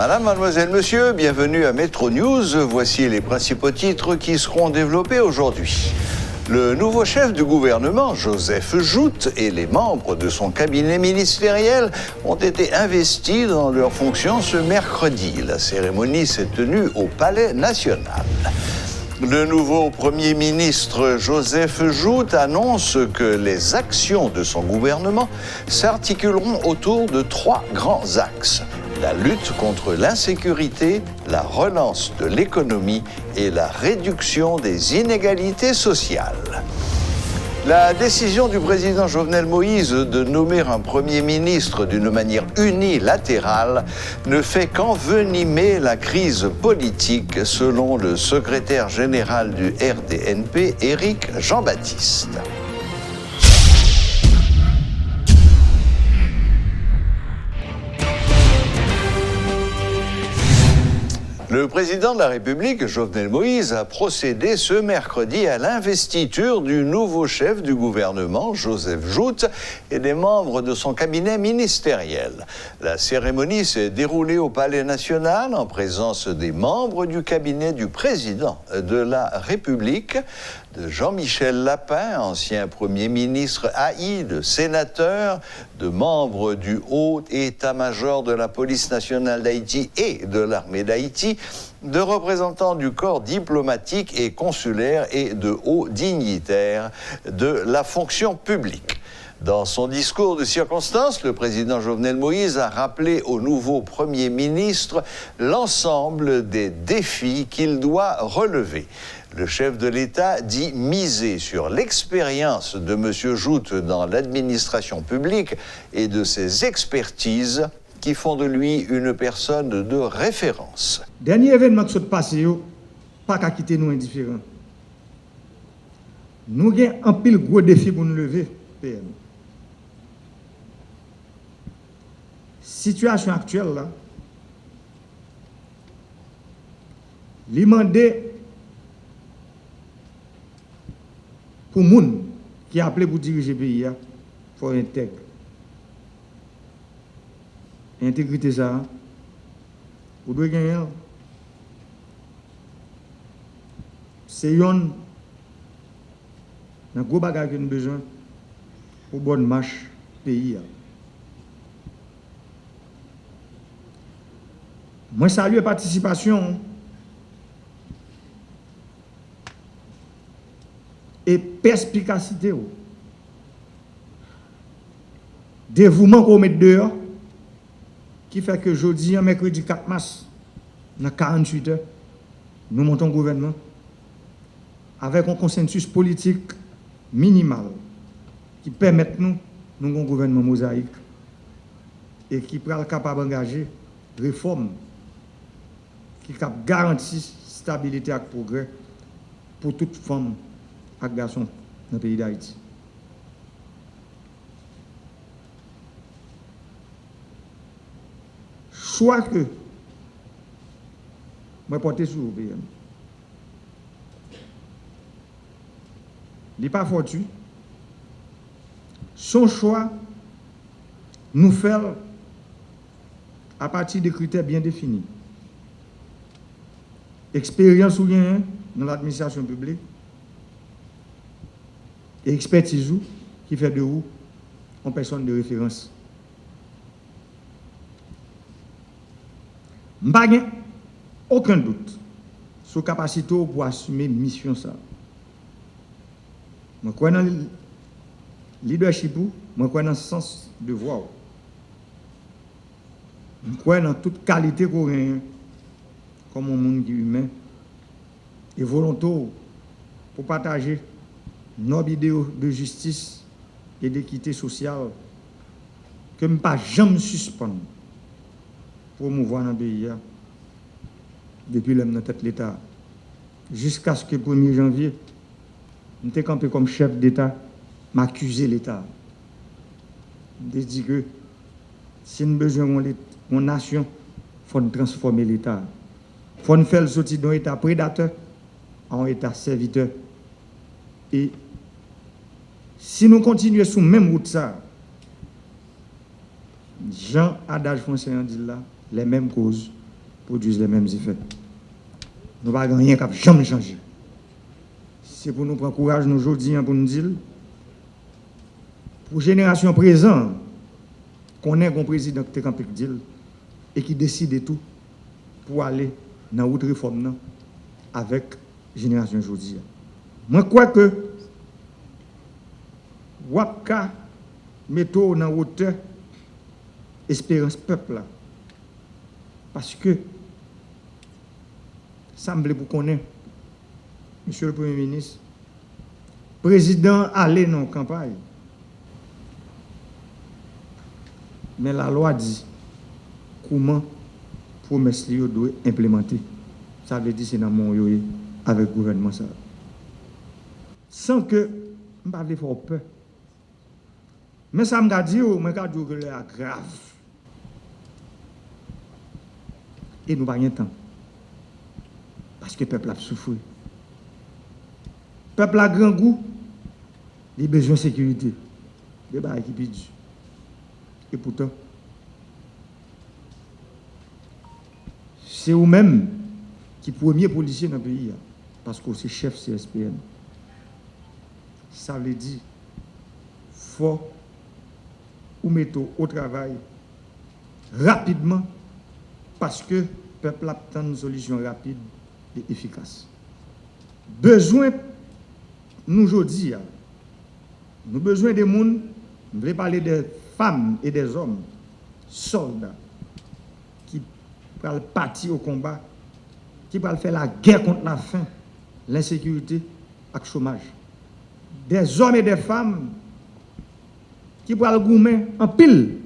Madame, mademoiselle, monsieur, bienvenue à Métro News. Voici les principaux titres qui seront développés aujourd'hui. Le nouveau chef du gouvernement, Joseph Joute, et les membres de son cabinet ministériel ont été investis dans leurs fonctions ce mercredi. La cérémonie s'est tenue au Palais national. Le nouveau Premier ministre Joseph Joute annonce que les actions de son gouvernement s'articuleront autour de 3 grands axes. La lutte contre l'insécurité, la relance de l'économie et la réduction des inégalités sociales. La décision du président Jovenel Moïse de nommer un Premier ministre d'une manière unilatérale ne fait qu'envenimer la crise politique, selon le secrétaire général du RDNP, Éric Jean-Baptiste. Le président de la République, Jovenel Moïse, a procédé ce mercredi à l'investiture du nouveau chef du gouvernement, Joseph Joute, et des membres de son cabinet ministériel. La cérémonie s'est déroulée au Palais national en présence des membres du cabinet du président de la République, de Jean-Michel Lapin, ancien Premier ministre haï, de sénateurs, de membres du haut état-major de la police nationale d'Haïti et de l'armée d'Haïti, de représentants du corps diplomatique et consulaire et de hauts dignitaires de la fonction publique. Dans son discours de circonstance, le président Jovenel Moïse a rappelé au nouveau Premier ministre l'ensemble des défis qu'il doit relever. Le chef de l'État dit miser sur l'expérience de M. Joute dans l'administration publique et de ses expertises qui font de lui une personne de référence. Dernier événement qui s'est passé, pas qu'à quitter nous indifférents. Nous avons un pile gros défi pour nous lever, PM. Situation actuelle là, l'imandé pour les gens qui appelé pour diriger le pays, il faut intègre. Intégrité ça, vous devez gagner. C'est un gros bagage que nous avons besoin pour bonne marche pays. Moi, salue la participation et perspicacité. Dévouement qu'on met dehors, qui fait que jeudi, mercredi 4 mars, dans 48 heures, nous montons le gouvernement avec un consensus politique minimal qui permet nous un gouvernement mosaïque et qui est capable d'engager réforme qui garantit stabilité et progrès pour toute femme et garçon dans le pays d'Haïti. Soit que je porte sur le PM. Il n'est pas fortuit. Son choix nous fait à partir de critères bien définis. Expérience ou bien dans l'administration publique et expertise qui fait de vous une personne de référence. Je n'ai aucun doute sur la capacité pour assumer mission ça. Je crois dans le leadership, je crois dans le sens de voix. Je crois dans toute qualité qu'on a comme un monde humain et volontaire pour partager nos idéaux de justice et d'équité sociale que je ne peux pas jamais suspendre pour promouvoir dans le pays depuis la tête de l'État jusqu'à ce que le 1er janvier, je suis campé comme chef d'État, m'accuser l'État. Je dis que si nous avons besoin de nation, il faut transformer l'État. Il faut faire le sortir d'un État prédateur en État serviteur. Et si nous continuons sur la même route, ça, Jean Adage Français dit là, les mêmes causes produisent les mêmes effets. Nous n'avons rien qui n'a jamais changé. C'est pour nous prendre courage, nous aujourd'hui, pour nous dire, pour la génération présente, qu'on ait un président qui est campé et qui décide de tout pour aller dans la route réforme avec la génération aujourd'hui. Moi, je crois que Wapka mettons dans la hauteur espérance peuple là. Parce que ça me plaît pour qu'on ait, Monsieur le Premier ministre, président allait dans la campagne. Mais la loi dit comment promesse doit implémenter. Ça veut dire que c'est dans mon yoye avec le gouvernement. Ça. Sans que je ne pas faire peur. Mais ça me dit que c'est grave. Et nous n'avons pas de temps. Parce que le peuple a souffert. Le peuple a grand goût. Il a besoin de sécurité. Il a qui pide. Et pourtant, c'est vous-même qui êtes le premier policier dans le pays. Parce que c'est chef CSPN. Ça veut dire faut ou mettre au travail rapidement parce que le peuple attend une solution rapide et efficace. Besoin, nous aujourd'hui, nous avons besoin de monde, nous voulons parler des femmes et des hommes, soldats, qui peuvent partir au combat, qui peuvent faire la guerre contre la faim, l'insécurité et le chômage. Des hommes et des femmes qui peuvent goumer en pile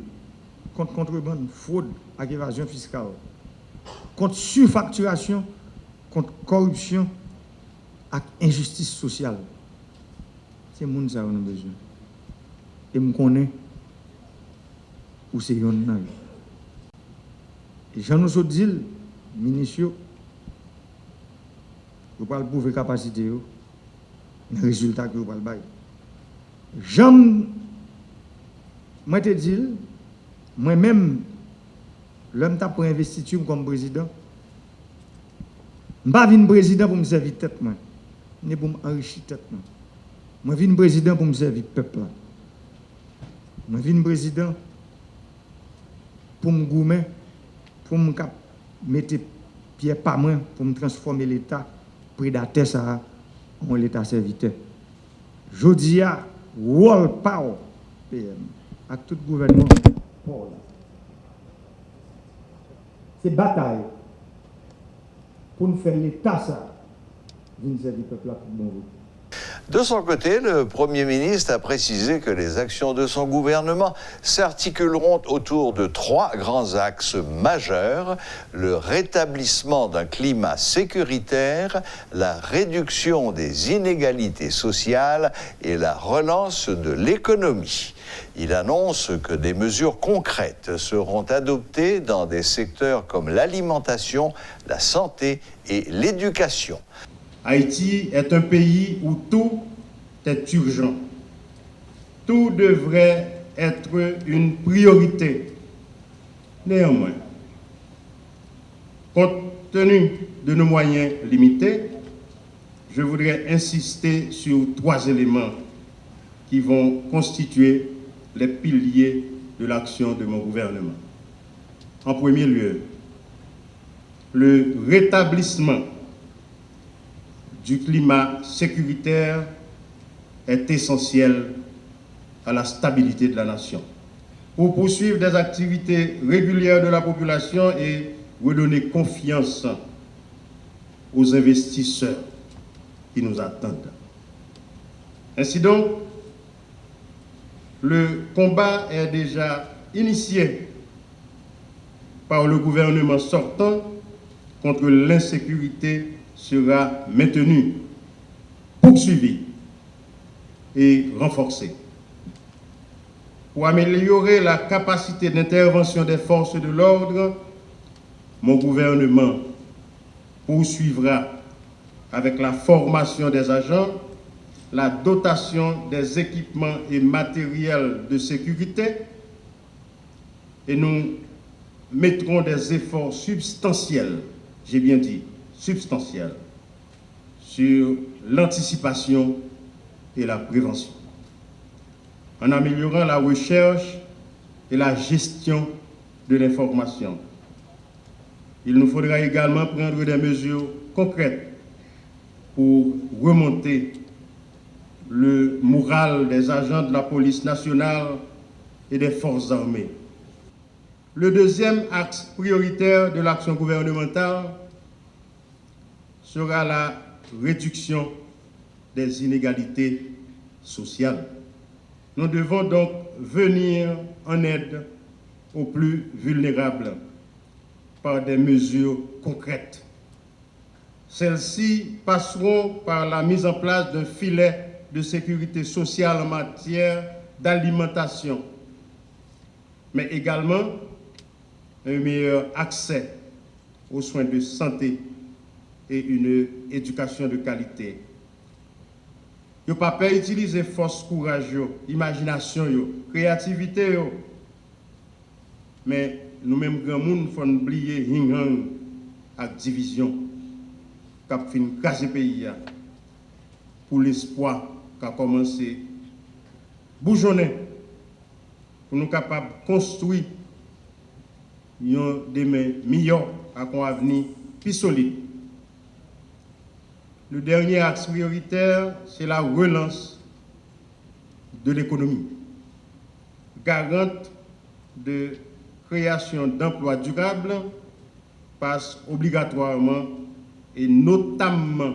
contre contrebande, fraude et évasion fiscale, contre surfacturation, contre corruption et injustice sociale. C'est le monde qui a besoin. Et je connais où c'est yon nan. Et j'en ai dit, ministre, vous parlez de prouver capacité, le résultat que vous parlez de. J'en ai dit, moi-même, l'homme t'a pour investiture comme président, je ne suis pas venu président pour me servir tête, ni pour m'enrichir tête. Je suis venu président pour me servir peuple. Je suis venu président pour me goumer, pour me mettre pied par main, pour me transformer l'État prédateur en l'État serviteur. Je dis à Wall Power PM, à tout gouvernement, c'est bataille pour nous faire l'État ça, vis-à-vis du peuple pour bon vous. De son côté, le Premier ministre a précisé que les actions de son gouvernement s'articuleront autour de 3 grands axes majeurs: le rétablissement d'un climat sécuritaire, la réduction des inégalités sociales et la relance de l'économie. Il annonce que des mesures concrètes seront adoptées dans des secteurs comme l'alimentation, la santé et l'éducation. Haïti est un pays où tout est urgent. Tout devrait être une priorité. Néanmoins, compte tenu de nos moyens limités, je voudrais insister sur 3 éléments qui vont constituer les piliers de l'action de mon gouvernement. En premier lieu, le rétablissement du climat sécuritaire est essentiel à la stabilité de la nation. Pour poursuivre des activités régulières de la population et redonner confiance aux investisseurs qui nous attendent. Ainsi donc, le combat est déjà initié par le gouvernement sortant contre l'insécurité sera maintenu, poursuivi et renforcé. Pour améliorer la capacité d'intervention des forces de l'ordre, mon gouvernement poursuivra avec la formation des agents, la dotation des équipements et matériels de sécurité, et nous mettrons des efforts substantiels, j'ai bien dit substantiels, sur l'anticipation et la prévention, en améliorant la recherche et la gestion de l'information. Il nous faudra également prendre des mesures concrètes pour remonter le moral des agents de la police nationale et des forces armées. Le deuxième axe prioritaire de l'action gouvernementale sera la réduction des inégalités sociales. Nous devons donc venir en aide aux plus vulnérables par des mesures concrètes. Celles-ci passeront par la mise en place d'un filet de sécurité sociale en matière d'alimentation, mais également un meilleur accès aux soins de santé et une éducation de qualité. Yo pas peur utiliser force, courage, imagination, créativité, mais nous-mêmes, grand monde, faut oublier hing-hang avec division, cap fin casser pays pour l'espoir qu'a commencé bougeonner pour nous capables de construire des mains meilleures à un avenir plus solide. Le dernier axe prioritaire, c'est la relance de l'économie, garante de création d'emplois durables passe obligatoirement et notamment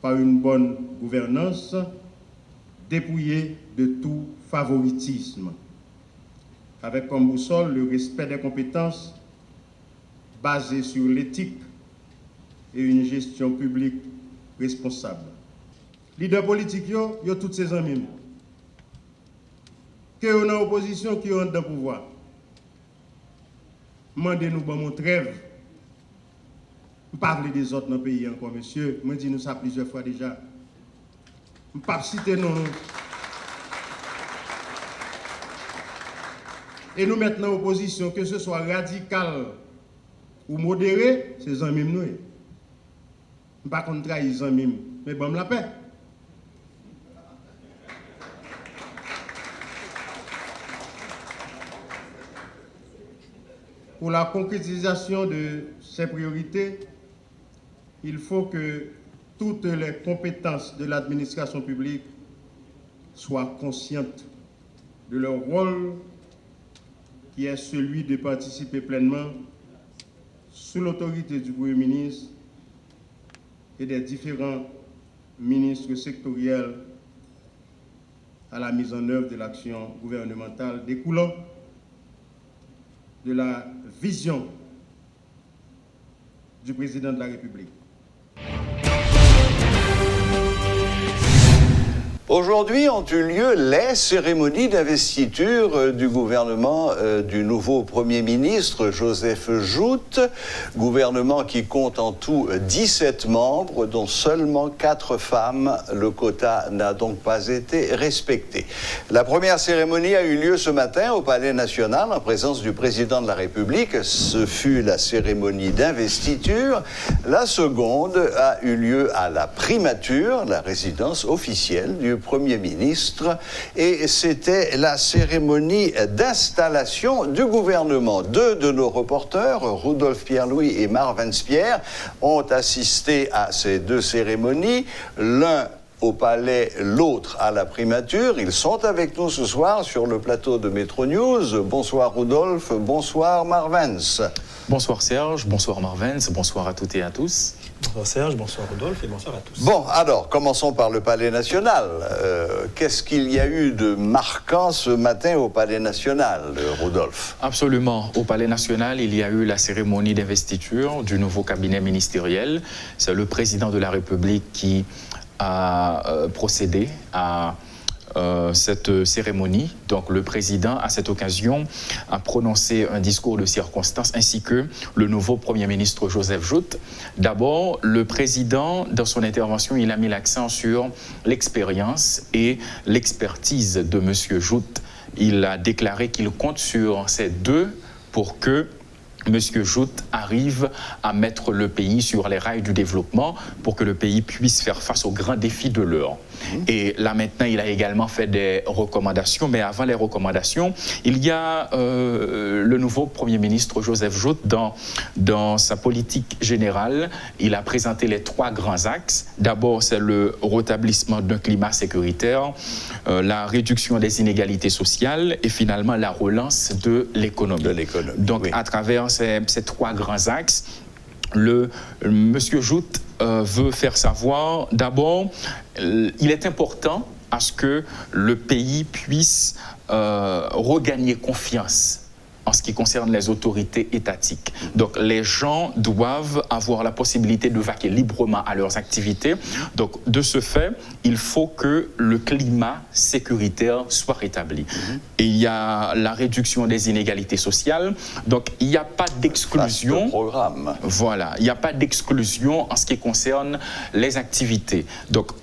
par une bonne gouvernance dépouillée de tout favoritisme, avec comme boussole le respect des compétences basé sur l'éthique et une gestion publique responsable. Leader politique, yo toutes ces amis. Que on a opposition, qui ont dans le pouvoir. Mandez-nous mon trêve. Parlez des autres dans le pays encore, monsieur. Je dis nous ça plusieurs fois déjà. Je ne pas citer non. Et nous mettons en opposition, que ce soit radical ou modéré, c'est un mime nous. Pas contre trahir un mime, mais bon la paix. Pour la concrétisation de ces priorités, il faut que toutes les compétences de l'administration publique soient conscientes de leur rôle qui est celui de participer pleinement sous l'autorité du Premier ministre et des différents ministres sectoriels à la mise en œuvre de l'action gouvernementale découlant de la vision du président de la République. Aujourd'hui ont eu lieu les cérémonies d'investiture du gouvernement du nouveau Premier ministre Joseph Jout, gouvernement qui compte en tout 17 membres, dont seulement 4 femmes. Le quota n'a donc pas été respecté. La première cérémonie a eu lieu ce matin au Palais National en présence du président de la République. Ce fut la cérémonie d'investiture. La seconde a eu lieu à la primature, la résidence officielle du Premier ministre, et c'était la cérémonie d'installation du gouvernement. 2 de nos reporters, Rudolf Pierre-Louis et Marvin Spierre, ont assisté à ces 2 cérémonies, l'un au palais, l'autre à la primature. Ils sont avec nous ce soir sur le plateau de Métro News. Bonsoir Rudolf, bonsoir Marvens. Bonsoir Serge, bonsoir Marvens, bonsoir à toutes et à tous. Bonsoir Serge, bonsoir Rodolphe et bonsoir à tous. Bon, alors, commençons par le Palais National. Qu'est-ce qu'il y a eu de marquant ce matin au Palais National, Rodolphe? Absolument. Au Palais National, il y a eu la cérémonie d'investiture du nouveau cabinet ministériel. C'est le président de la République qui a procédé à cette cérémonie. Donc le président, à cette occasion, a prononcé un discours de circonstance ainsi que le nouveau Premier ministre Joseph Jout. D'abord, le président, dans son intervention, il a mis l'accent sur l'expérience et l'expertise de M. Jout. Il a déclaré qu'il compte sur ces 2 pour que M. Joute arrive à mettre le pays sur les rails du développement pour que le pays puisse faire face aux grands défis de l'heure. Et là maintenant, il a également fait des recommandations, mais avant les recommandations, il y a le nouveau Premier ministre Joseph Joute, dans sa politique générale, il a présenté les 3 grands axes. D'abord, c'est le rétablissement d'un climat sécuritaire, la réduction des inégalités sociales et finalement la relance de l'économie. Donc, oui, à travers ces 3 grands axes, M. Joute veut faire savoir, d'abord, il est important à ce que le pays puisse regagner confiance en ce qui concerne les autorités étatiques. Donc, les gens doivent avoir la possibilité de vaquer librement à leurs activités. Donc, de ce fait, il faut que le climat sécuritaire soit rétabli. Et il y a la réduction des inégalités sociales. Donc, il n'y a pas d'exclusion. Programme. Voilà, il n'y a pas d'exclusion en ce qui concerne les activités. Donc,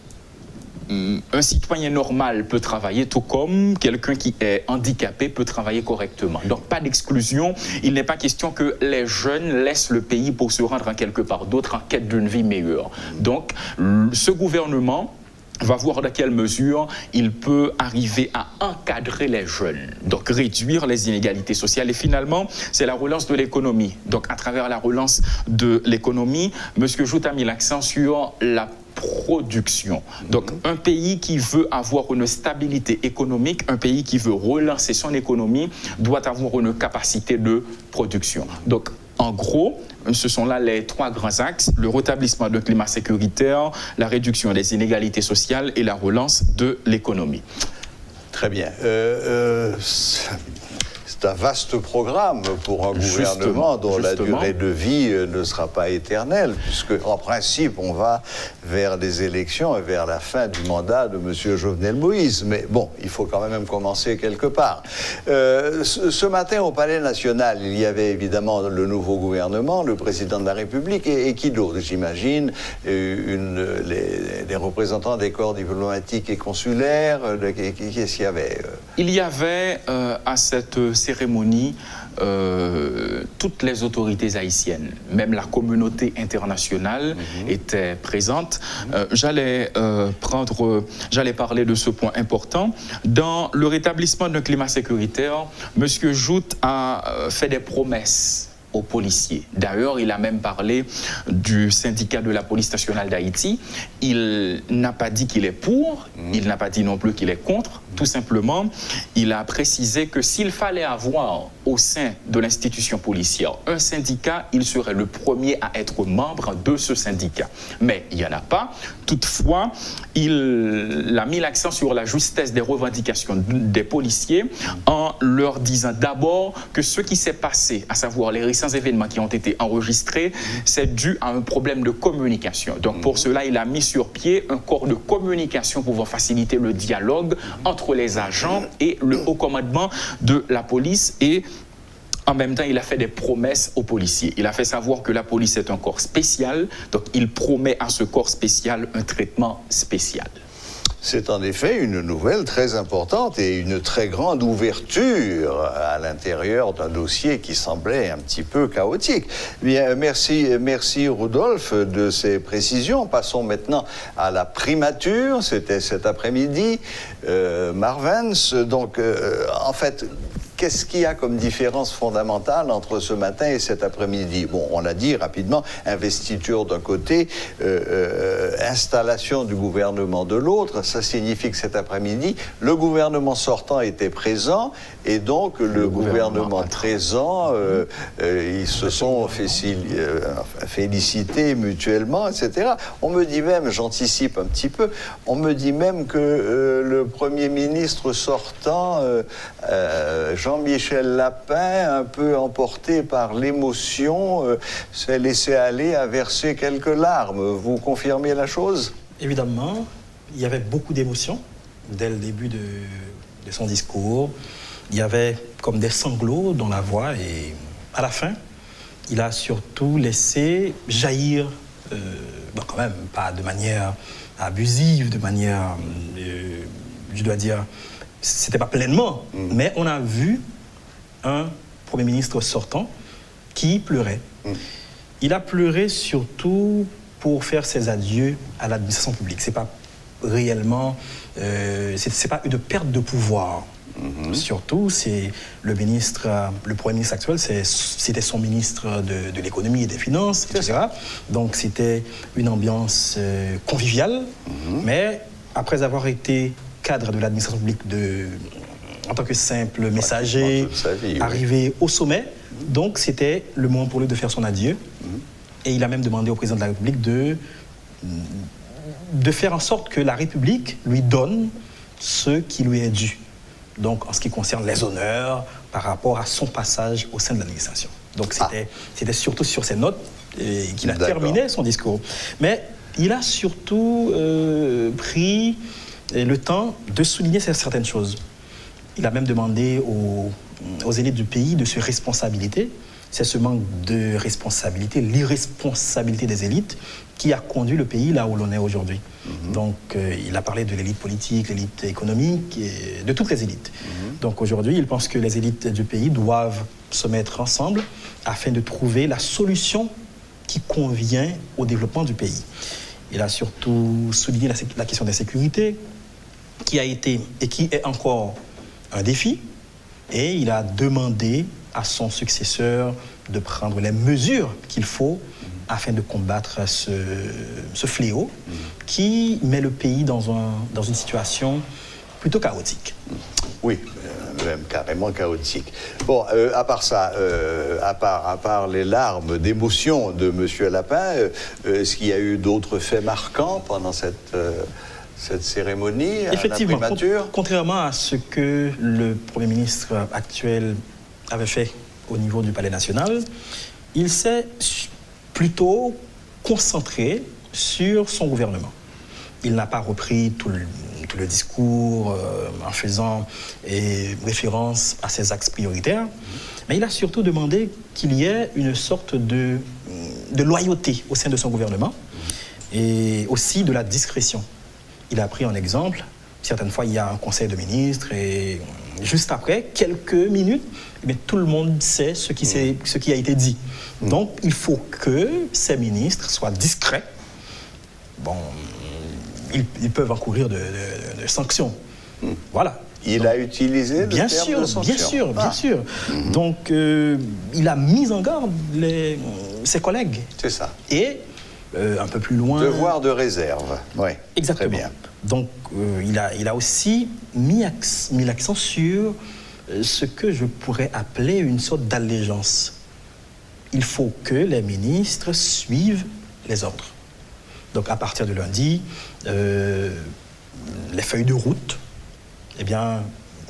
un citoyen normal peut travailler tout comme quelqu'un qui est handicapé peut travailler correctement. Donc, pas d'exclusion. Il n'est pas question que les jeunes laissent le pays pour se rendre en quelque part d'autre en quête d'une vie meilleure. Donc, ce gouvernement va voir dans quelle mesure il peut arriver à encadrer les jeunes, donc réduire les inégalités sociales. Et finalement, c'est la relance de l'économie. Donc, à travers la relance de l'économie, M. Joute a mis l'accent sur la production. Donc, un pays qui veut avoir une stabilité économique, un pays qui veut relancer son économie, doit avoir une capacité de production. Donc, en gros, ce sont là les 3 grands axes, le rétablissement d'un climat sécuritaire, la réduction des inégalités sociales et la relance de l'économie. Très bien. C'est un vaste programme pour un gouvernement dont la durée de vie ne sera pas éternelle, puisque en principe, on va vers des élections et vers la fin du mandat de M. Jovenel Moïse. Mais bon, il faut quand même commencer quelque part. Ce matin, au Palais National, il y avait évidemment le nouveau gouvernement, le président de la République, et qui d'autre, j'imagine, les représentants des corps diplomatiques et consulaires. Qu'est-ce qu'il y avait Il y avait à cette cérémonie toutes les autorités haïtiennes, même la communauté internationale était présente. J'allais parler de ce point important. Dans le rétablissement d'un climat sécuritaire, M. Joute a fait des promesses aux policiers. D'ailleurs, il a même parlé du syndicat de la police nationale d'Haïti. Il n'a pas dit qu'il est pour, il n'a pas dit non plus qu'il est contre. Tout simplement, il a précisé que s'il fallait avoir au sein de l'institution policière un syndicat, il serait le premier à être membre de ce syndicat. Mais il n'y en a pas. Toutefois, il a mis l'accent sur la justesse des revendications des policiers en leur disant d'abord que ce qui s'est passé, à savoir les récents événements qui ont été enregistrés, c'est dû à un problème de communication. Donc pour cela, il a mis sur pied un corps de communication pouvant faciliter le dialogue entre les agents et le haut commandement de la police. Et en même temps, il a fait des promesses aux policiers. Il a fait savoir que la police est un corps spécial, donc il promet à ce corps spécial un traitement spécial. C'est en effet une nouvelle très importante et une très grande ouverture à l'intérieur d'un dossier qui semblait un petit peu chaotique. Bien, merci Rudolf de ces précisions. Passons maintenant à la primature. C'était cet après-midi. Marvens, donc en fait, qu'est-ce qu'il y a comme différence fondamentale entre ce matin et cet après-midi? Bon, on a dit rapidement, investiture d'un côté, installation du gouvernement de l'autre. Ça signifie que cet après-midi, le gouvernement sortant était présent et donc le gouvernement présent, ils se sont félicités mutuellement, etc. On me dit même, j'anticipe un petit peu, on me dit même que le Premier ministre sortant, Jean-Michel Lapin, un peu emporté par l'émotion, s'est laissé aller à verser quelques larmes. Vous confirmez la chose? Évidemment, il y avait beaucoup d'émotions dès le début de son discours. Il y avait comme des sanglots dans la voix et à la fin, il a surtout laissé jaillir, quand même pas de manière abusive, de manière, je dois dire, c'était pas pleinement, mais on a vu un Premier ministre sortant qui pleurait. Il a pleuré surtout pour faire ses adieux à l'administration publique. C'est pas réellement, c'est pas une perte de pouvoir. Surtout, c'est le Premier ministre actuel, c'était son ministre de l'économie et des finances, etc. Donc c'était une ambiance conviviale, mais après avoir été cadre de l'administration publique en tant que simple messager, arrivé au sommet, donc c'était le moment pour lui de faire son adieu. Et il a même demandé au président de la République de faire en sorte que la République lui donne ce qui lui est dû. Donc, en ce qui concerne les honneurs par rapport à son passage au sein de l'administration. Donc, c'était surtout sur ces notes qu'il a terminé son discours. Mais il a surtout pris le temps de souligner certaines choses. Il a même demandé aux élites du pays de se responsabiliser. C'est ce manque de responsabilité, l'irresponsabilité des élites qui a conduit le pays là où l'on est aujourd'hui. Donc, il a parlé de l'élite politique, l'élite économique, et de toutes les élites. Donc, aujourd'hui, il pense que les élites du pays doivent se mettre ensemble afin de trouver la solution qui convient au développement du pays. Il a surtout souligné la question de la sécurité, qui a été et qui est encore un défi. Et il a demandé à son successeur de prendre les mesures qu'il faut afin de combattre ce fléau qui met le pays dans une situation plutôt chaotique. Oui, même carrément chaotique. Bon, à part ça, à part les larmes d'émotion de M. Lapin, est-ce qu'il y a eu d'autres faits marquants pendant cette cérémonie? Effectivement, contrairement à ce que le Premier ministre actuel avait fait au niveau du Palais national, il s'est plutôt concentré sur son gouvernement. Il n'a pas repris tout le discours en faisant référence à ses axes prioritaires, mais il a surtout demandé qu'il y ait une sorte de loyauté au sein de son gouvernement et aussi de la discrétion. Il a pris un exemple. Certaines fois, il y a un conseil de ministres et juste après, quelques minutes, tout le monde sait ce qui a été dit. Donc, il faut que ces ministres soient discrets. Bon, ils peuvent encourir de sanctions. Voilà. Il a utilisé le terme de sanctions. Bien sûr. Donc, il a mis en garde ses collègues. C'est ça. Et un peu plus loin... Devoir de réserve. Oui. Exactement. Très bien. Donc, il a aussi mis l'accent sur ce que je pourrais appeler une sorte d'allégeance. Il faut que les ministres suivent les ordres. Donc, à partir de lundi, les feuilles de route, eh bien,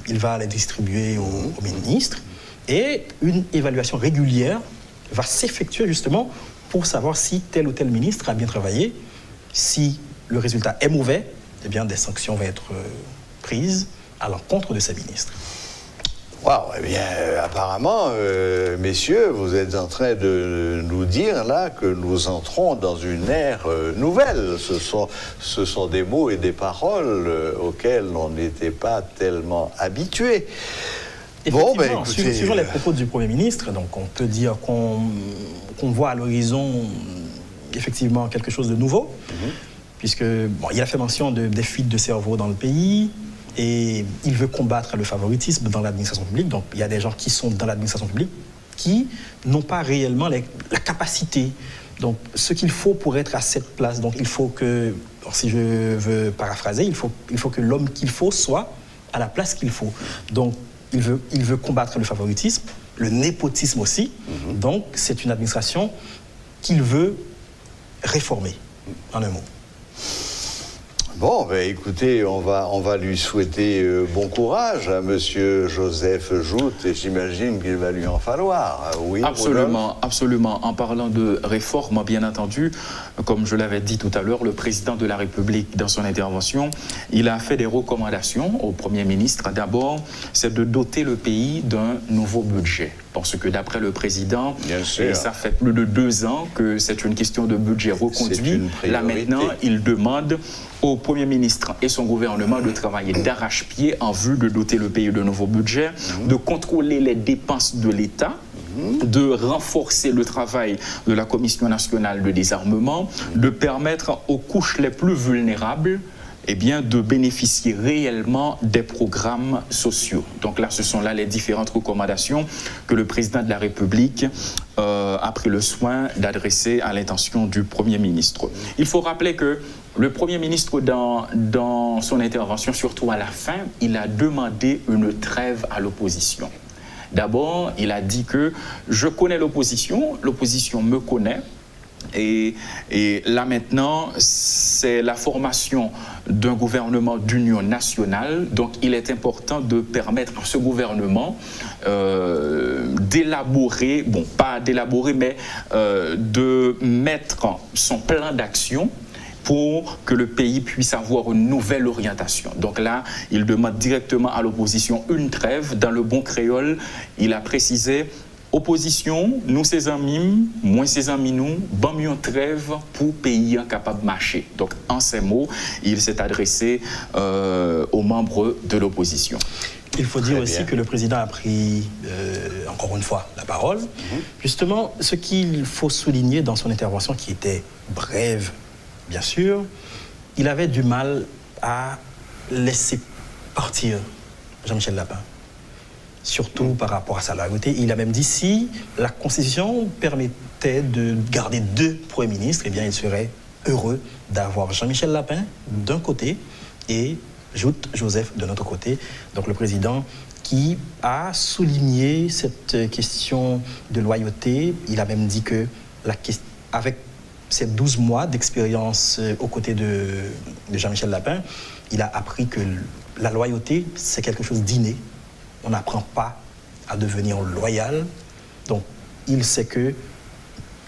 il va les distribuer aux ministres et une évaluation régulière va s'effectuer justement pour savoir si tel ou tel ministre a bien travaillé. Si le résultat est mauvais, eh bien, des sanctions vont être prises à l'encontre de ces ministres. Waouh, eh bien, apparemment, messieurs, vous êtes en train de nous dire là que nous entrons dans une ère nouvelle. Ce sont des mots et des paroles auxquels on n'était pas tellement habitué. Bon, ben, écoutez, suivant les propos du Premier ministre, donc on peut dire qu'on voit à l'horizon effectivement quelque chose de nouveau, puisque il a fait mention des fuites de cerveau dans le pays. Et il veut combattre le favoritisme dans l'administration publique. Donc, il y a des gens qui sont dans l'administration publique qui n'ont pas réellement la capacité. Donc, ce qu'il faut pour être à cette place, donc il faut que, si je veux paraphraser, il faut que l'homme qu'il faut soit à la place qu'il faut. Donc, il veut combattre le favoritisme, le népotisme aussi. Donc, c'est une administration qu'il veut réformer, en un mot. Bon, ben écoutez, on va lui souhaiter bon courage à Monsieur Joseph Joute, et j'imagine qu'il va lui en falloir. Oui, absolument, absolument. En parlant de réforme, bien entendu, comme je l'avais dit tout à l'heure, le président de la République, dans son intervention, il a fait des recommandations au Premier ministre. D'abord, c'est de doter le pays d'un nouveau budget. Parce que d'après le président, et ça fait plus de 2 ans que c'est une question de budget reconduit. Là maintenant, il demande au Premier ministre et son gouvernement de travailler d'arrache-pied en vue de doter le pays de nouveau budget, de contrôler les dépenses de l'État, de renforcer le travail de la Commission nationale de désarmement, de permettre aux couches les plus vulnérables de bénéficier réellement des programmes sociaux. Donc là, ce sont là les différentes recommandations que le président de la République a pris le soin d'adresser à l'intention du Premier ministre. Il faut rappeler que le Premier ministre, dans son intervention, surtout à la fin, il a demandé une trêve à l'opposition. D'abord, il a dit que je connais l'opposition me connaît. Et là maintenant, c'est la formation d'un gouvernement d'union nationale. Donc il est important de permettre à ce gouvernement d'élaborer, pas d'élaborer, mais de mettre son plan d'action pour que le pays puisse avoir une nouvelle orientation. Donc là, il demande directement à l'opposition une trêve. Dans le bon créole, il a précisé: opposition, nous ses amis, moins ses amis nous, bon mieux trêve pour pays incapable de marcher. Donc en ces mots, il s'est adressé aux membres de l'opposition. Il faut dire aussi que le président a pris, encore une fois, la parole. Justement, ce qu'il faut souligner dans son intervention, qui était brève, bien sûr, il avait du mal à laisser partir Jean-Michel Lapin, surtout par rapport à sa loyauté. Il a même dit, si la Constitution permettait de garder 2 premiers ministres, eh bien, il serait heureux d'avoir Jean-Michel Lapin d'un côté et Jout Joseph de notre côté. Donc le président qui a souligné cette question de loyauté, il a même dit que avec ces 12 mois d'expérience aux côtés de Jean-Michel Lapin, il a appris que la loyauté, c'est quelque chose d'inné. On n'apprend pas à devenir loyal. Donc, il sait que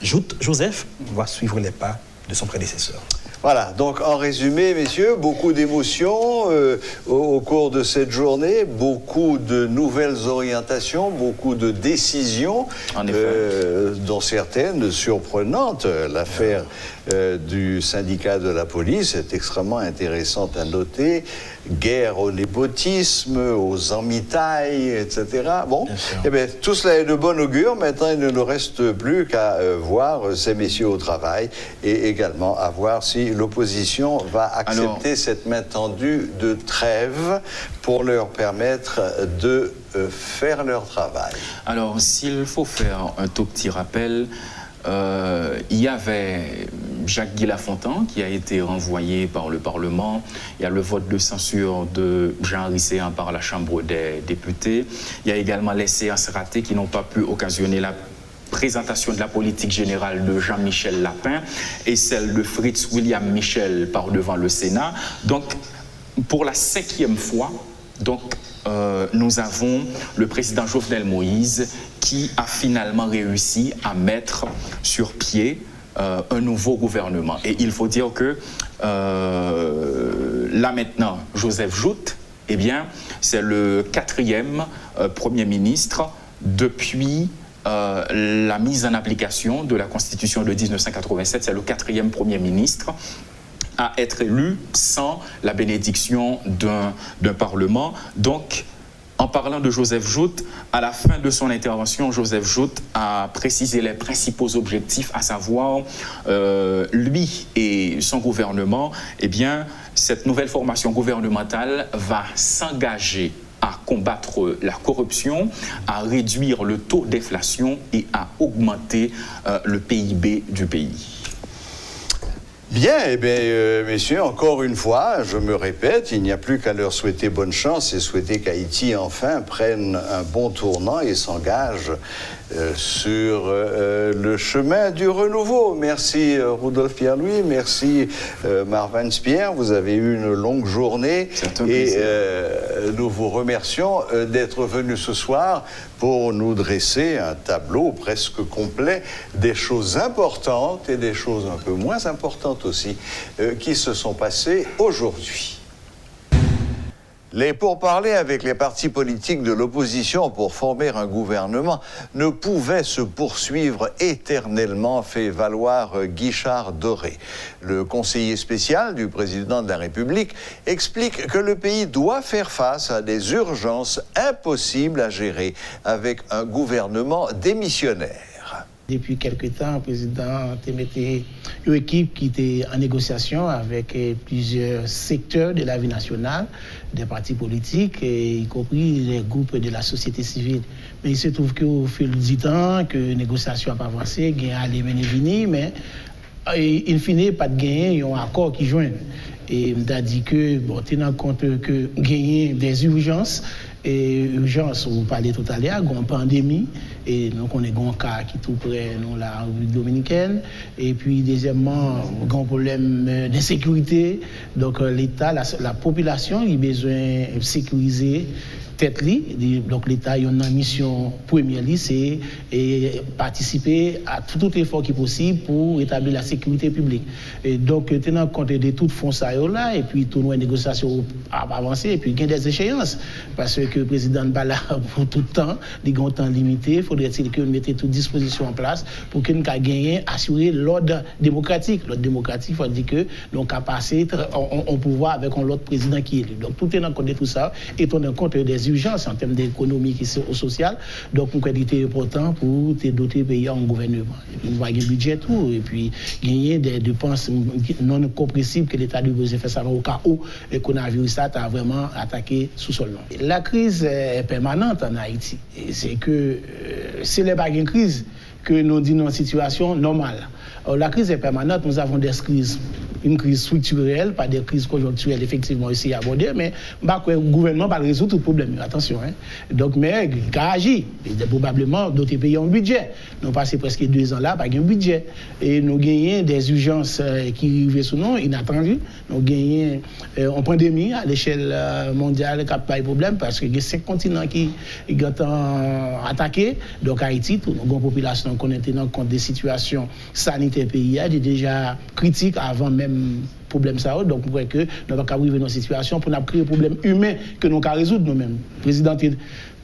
Jout Joseph va suivre les pas de son prédécesseur. Voilà, donc en résumé, messieurs, beaucoup d'émotions au cours de cette journée, beaucoup de nouvelles orientations, beaucoup de décisions, dont certaines surprenantes. L'affaire du syndicat de la police est extrêmement intéressante à noter. Guerre au népotisme, aux emmitailles, etc. Bon, eh bien, tout cela est de bon augure. Maintenant, il ne nous reste plus qu'à voir ces messieurs au travail et également à voir si l'opposition va accepter cette main tendue de trêve pour leur permettre de faire leur travail. Alors, s'il faut faire un tout petit rappel, il y avait Jacques-Guy Lafontaine qui a été renvoyé par le Parlement. Il y a le vote de censure de Jean Risséan par la Chambre des députés. Il y a également les séances ratées qui n'ont pas pu occasionner la présentation de la politique générale de Jean-Michel Lapin et celle de Fritz William Michel par devant le Sénat. Donc, pour la 5e fois, nous avons le président Jovenel Moïse qui a finalement réussi à mettre sur pied un nouveau gouvernement. Et il faut dire que là maintenant, Joseph Jout, eh bien, c'est le 4e Premier ministre depuis la mise en application de la Constitution de 1987. C'est le 4e Premier ministre à être élu sans la bénédiction d'un Parlement. Donc, en parlant de Joseph Jout, à la fin de son intervention, Joseph Jout a précisé les principaux objectifs, à savoir, lui et son gouvernement, eh bien, cette nouvelle formation gouvernementale va s'engager à combattre la corruption, à réduire le taux d'inflation et à augmenter le PIB du pays. Bien, eh bien, messieurs, encore une fois, je me répète, il n'y a plus qu'à leur souhaiter bonne chance et souhaiter qu'Haïti, enfin, prenne un bon tournant et s'engage sur le chemin du renouveau. Merci Rudolf Pierre-Louis, merci Marwan Spier. Vous avez eu une longue journée et nous vous remercions d'être venus ce soir pour nous dresser un tableau presque complet des choses importantes et des choses un peu moins importantes aussi qui se sont passées aujourd'hui. Les pourparlers avec les partis politiques de l'opposition pour former un gouvernement ne pouvaient se poursuivre éternellement, fait valoir Guichard Doré. Le conseiller spécial du président de la République explique que le pays doit faire face à des urgences impossibles à gérer avec un gouvernement démissionnaire. Depuis quelque temps, le président a mis une équipe qui était en négociation avec plusieurs secteurs de la vie nationale, des partis politiques, y compris les groupes de la société civile. Mais il se trouve qu'au fil du temps, que la négociation n'a pas avancé, il y a les venir, mais il finit pas de gagner un accord qui joint. Et on a dit que, bon, tenant compte que gagner des urgences, et urgence, vous parlez tout à l'heure, une pandémie, et donc on est un cas qui est tout près de la République dominicaine, et puis deuxièmement, un grand problème d'insécurité, donc l'État, la population, il a besoin de sécuriser tête li, donc l'État a une mission première, c'est participer à tout effort qui est possible pour établir la sécurité publique. Et donc, tenant compte de tout fonds ça là, et puis tout nos négociations a avancé, et puis il y a des échéances, parce que le président n'est pas là pour tout le temps, il a un temps limité, il faudrait-il que nous mettions toute disposition en place pour que nous puissions gagner, assurer l'ordre démocratique. L'ordre démocratique, il faut dire que nous avons passé en pouvoir avec un autre président qui est élu. Donc, tout tenant compte de tout ça, et tenant compte des urgences en termes d'économie et sociale, donc nous avons été important pour doter le pays en gouvernement. Et puis, nous avons un budget tout, et puis gagner des dépenses non compressibles que l'État doit faire ça au cas où le coronavirus a vraiment attaqué sous-sol. La crise est permanente en Haïti. Et c'est que c'est les bagues en crise que nous disons en situation normale. Alors, la crise est permanente, nous avons des crises, une crise structurelle, pas des crises conjoncturelles effectivement ici abordées, mais le gouvernement va résoudre tout le problème, attention. Hein. Donc, mais il a agi, probablement d'autres pays ont un budget. Nous passons presque 2 ans là, pas un budget. Et nous gagnons des urgences qui arrivent sous nous, inattendues. Nous gagnons en pandémie à l'échelle mondiale, qui n'a pas de problème, parce qu'il y a 5 continents qui sont attaqués. Donc, Haïti, toute nos populations connaissent compte des situations sanitaires pays est déjà critique avant même problème ça. Donc, on voit que nous n'avons pas arriver dans une situation pour créer un problème humain que nous avons résoudre nous-mêmes. Le président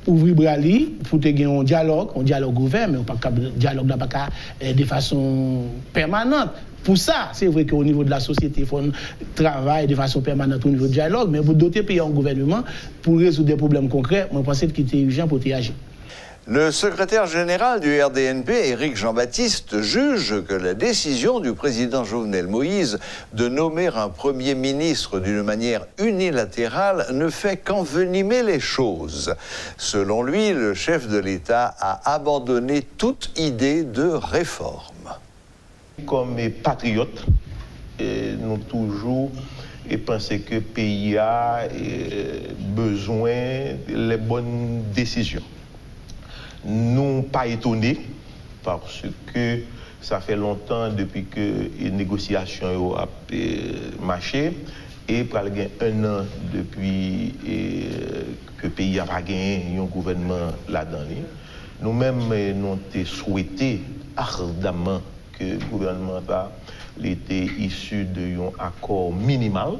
ouvrir Brali pour gagner un dialogue ouvert, mais on pas dialogue de façon permanente. Pour ça, c'est vrai qu'au niveau de la société, il faut travailler de façon permanente au niveau du dialogue, mais pour doter pays en gouvernement, pour résoudre des problèmes concrets, moi, je pense qu'il était urgent pour agir. Le secrétaire général du RDNP, Éric Jean-Baptiste, juge que la décision du président Jovenel Moïse de nommer un Premier ministre d'une manière unilatérale ne fait qu'envenimer les choses. Selon lui, le chef de l'État a abandonné toute idée de réforme. Comme patriotes, nous toujours pensé que le pays a besoin des bonnes décisions. Nous pas étonnés parce que ça fait longtemps depuis que les négociations ont marché et pour 1 an depuis que le pays a pas gagné un gouvernement là-dedans. Nous-mêmes, nous avons souhaité ardemment que le gouvernement était issu d'un accord minimal.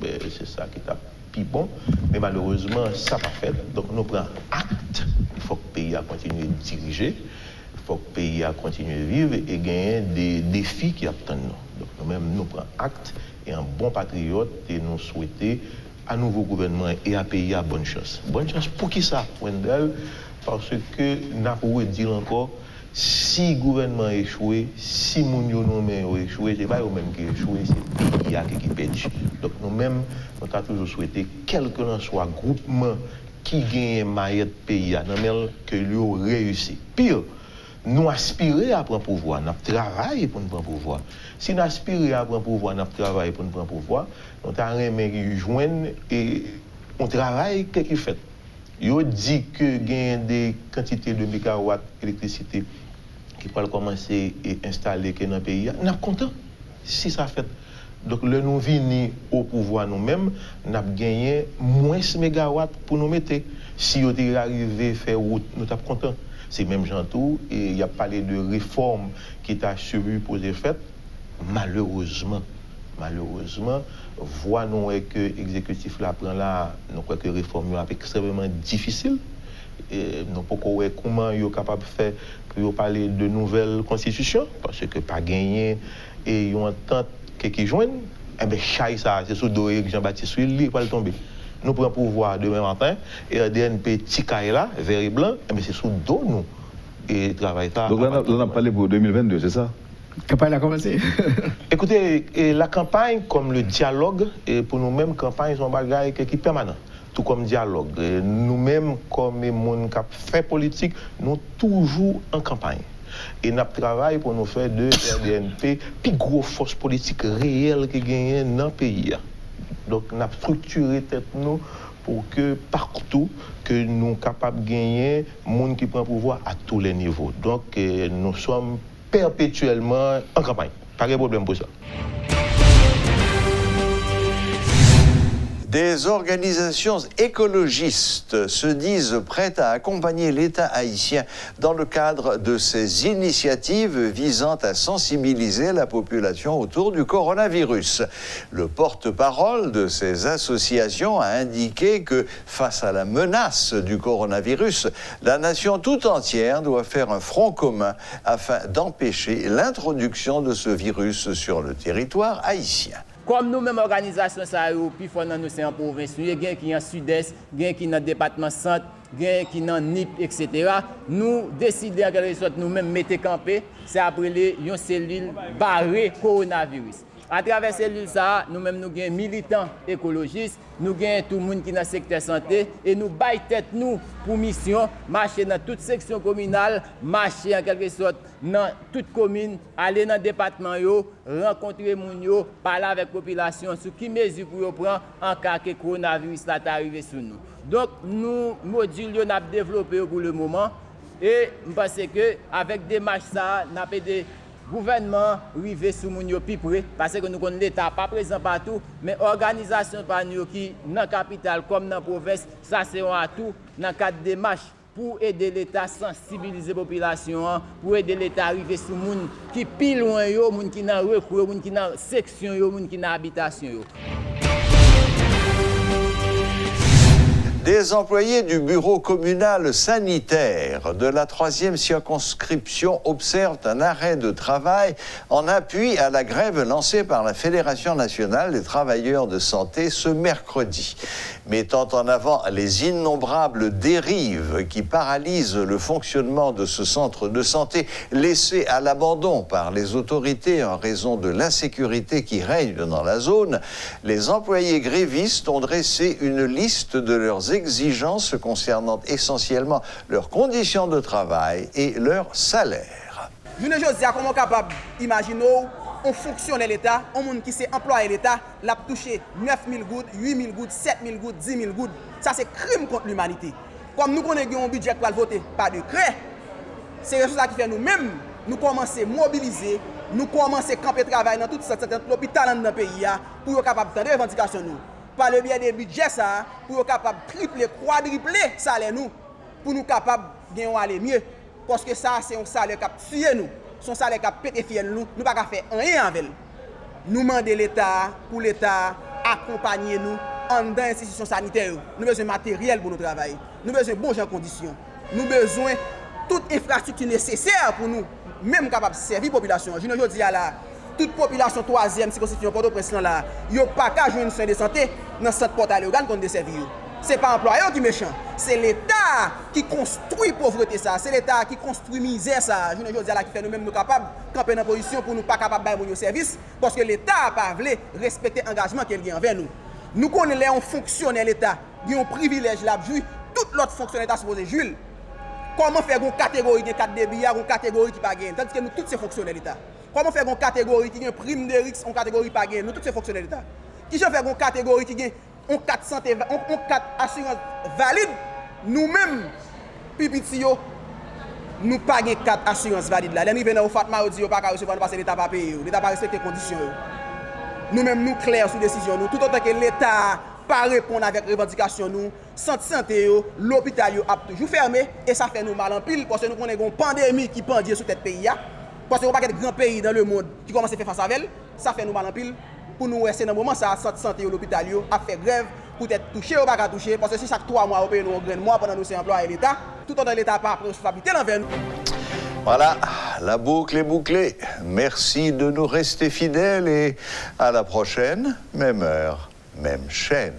C'est ça qui est plus bon, mais malheureusement, ça n'a pas fait. Donc nous prenons acte. Il faut que le pays continue de diriger, il faut que le pays continue de vivre et gagner des défis qui attendent nous. Donc nous-mêmes, nous prenons acte et un bon patriote et nous souhaitons à nouveau gouvernement et à pays à bonne chance. Bonne chance pour qui ça, Wendell? Parce que nous pouvons dire encore, si le gouvernement a échoué, si moun yo nommé a échoué, ce n'est pas eux-mêmes qui ont échoué, c'est le pays qui perd. Donc nous-mêmes, nous avons toujours souhaité, quel que soit le groupement qui gagne maillette pays, que lui réussi. Pire, nous aspirons à prendre pouvoir, nous travaillons pour nous prendre pouvoir. Si nous aspirons à prendre pouvoir, nous travaillons pour nous prendre pouvoir, nous avons joindre et on travaille, qu'est-ce qu'il fait? Yo dit que il y a des quantités de mégawatts d'électricité qui peuvent commencer à installer dans le pays. Nous sommes contents si ça fait. Donc, le nous venons au pouvoir nous-mêmes, nous avons gagné moins de mégawatts pour nous mettre. Si on est arrivé à faire route, nous sommes contents. C'est même Jean-Tout, et il y a parlé de réforme qui est supposée faite. Malheureusement, voyons que l'exécutif là prend là, nous croyons que la réforme est extrêmement difficile. Et nous ne pouvons pas comment ils sont capables de faire pour parler de nouvelle constitution, parce que pas gagné et ils ont tant qui joignent, eh bien, ça, c'est sous dos Jean-Baptiste Willy qui va tomber. Nous prenons pouvoir demain matin, et le DNP Tikaï là, vert et blanc, eh bien, c'est sous dos nous. Et travail ça. Donc là, on a parlé pour 2022, c'est ça? La campagne a commencé. Écoutez, la campagne, comme le dialogue, et pour nous-mêmes, campagne, c'est un bagage qui est permanent. Tout comme dialogue. Nous-mêmes, comme les gens qui fait politique, nous toujours en campagne. Et nous travaillons pour nous faire de RDNP plus grosse force politique réelle qui gagne dans le pays. Donc, nous avons structuré nous pour que partout, que nous sommes capables de gagner des gens qui prennent le pouvoir à tous les niveaux. Donc, nous sommes perpétuellement en campagne. Pas de problème pour ça. Des organisations écologistes se disent prêtes à accompagner l'État haïtien dans le cadre de ces initiatives visant à sensibiliser la population autour du coronavirus. Le porte-parole de ces associations a indiqué que face à la menace du coronavirus, la nation tout entière doit faire un front commun afin d'empêcher l'introduction de ce virus sur le territoire haïtien. Comme nous-mêmes, organisation, puis nous sommes en province, il y a des qui sont en sud-est, il y a des qui sont dans le département centre, il y a des qui sont dans NIP, etc. Nous décidons en quelque sorte nous-mêmes mettre campé, c'est après une cellule barrée coronavirus. À travers cette cellule, nous-mêmes, nous avons militants écologistes, nous avons tout le monde qui est dans le secteur santé et nous baillons tête nous pour mission, marcher dans toute section communale, marcher en quelque sorte dans toute commune, aller dans le département, rencontrer les gens, parler avec la population sur qui mesure pour prendre en cas que le coronavirus est arrivé sur nous. Donc, nous, modules, nous avons développé pour le moment et je pense qu'avec des marches, nous avons des gouvernement rivé sous moun yo pi près parce que nous connaissons l'État pas présent partout mais organisation par nous qui dans la capitale comme dans la province ça c'est un atout dans cadre des marches pour aider l'État à sensibiliser la population pour aider l'État à arriver sous moun qui pi loin yo moun qui dans recours moun qui dans section yo moun qui dans habitation yo. Des employés du bureau communal sanitaire de la 3e circonscription observent un arrêt de travail en appui à la grève lancée par la Fédération nationale des travailleurs de santé ce mercredi. Mettant en avant les innombrables dérives qui paralysent le fonctionnement de ce centre de santé laissé à l'abandon par les autorités en raison de l'insécurité qui règne dans la zone, les employés grévistes ont dressé une liste de leurs exigences concernant essentiellement leurs conditions de travail et leur salaire. Je ne sais pas comment capable d'imaginer un fonctionnaire de l'État, un monde qui s'est employé l'État, l'a touché 9 000 gouttes, 8 000 gouttes, 7 000 gouttes, 10 000 gouttes. Ça, c'est crime contre l'humanité. Comme nous connaissons un budget pour voter par décret, c'est ça qui fait nous-mêmes, nous commençons à mobiliser, nous commençons à camper travail dans tout l'hôpital dans le pays pour être capable de revendication nous. Par le biais des budgets, pour être capable de tripler, quadrupler le salaire nous, pour nous capables de aller mieux. Parce que ça, c'est un salaire qui a tué nous. Son salaire qui a pétrifié nous, nous ne pouvons pas faire rien avec. Nous demandons l'État, pour l'État, accompagner nous en dans l'institution sanitaire. Nous avons besoin de matériel pour nous travailler. Nous avons besoin de bonnes conditions. Nous avons besoin de toute infrastructure nécessaire pour nous, même capables de servir la population. Je ne dis là, toute population 3e circonscription Port-au-Prince là, il n'y a pas qu'à jouer une soin de santé dans cette porte à l'organe qu'on desservir. Ce n'est pas l'employeur qui est méchant, c'est l'État qui construit pauvreté ça, c'est l'État qui construit misère ça. Je ne dis là qui fait nous-mêmes nous capables de camper dans position pour nous pas capables de faire nos services parce que l'État n'a pas voulu respecter l'engagement qu'il a envers nous. Nous connaissons les fonctionnaires de l'État, qui ont un privilège là, vu tout l'autre fonctionnaire est supposé Jules. Comment faire une catégorie de 4 débits, une catégorie qui pas gagne, tandis que nous tous ces fonctionnaires de l'État. Comment faire une catégorie qui a une prime de risque, une catégorie pas gagne, nous tous ces fonctionnaires de l'État. Qui fait une catégorie qui gagne on 4 assurance valide nous-mêmes, pipiti yo, nous pas de 4 assurances valides là. Les venons au Fatma, on dit pas qu'à recevoir parce que l'État pas payé, l'État pas respecté les conditions. Nous-mêmes, nous clairs sous décision, nous, tout autant que l'État pas répondre avec revendication nous, santé, l'hôpital a toujours fermé et ça fait nous mal en pile parce que nous connaissons une pandémie qui pendait sur tête pays. Parce qu'on pas de grands pays dans le monde qui commencent à faire face à elle, ça fait nous mal en pile. Pour nous, c'est dans le moment ça, santé et l'hôpital a fait grève pour être touché ou pas touché parce que si chaque 3 mois, on paye nous un grain de mois pendant nous sommes employés l'État, tout autant l'État n'a pas pris responsabilité l'envers nous. Voilà, la boucle est bouclée. Merci de nous rester fidèles et à la prochaine, même heure, même chaîne.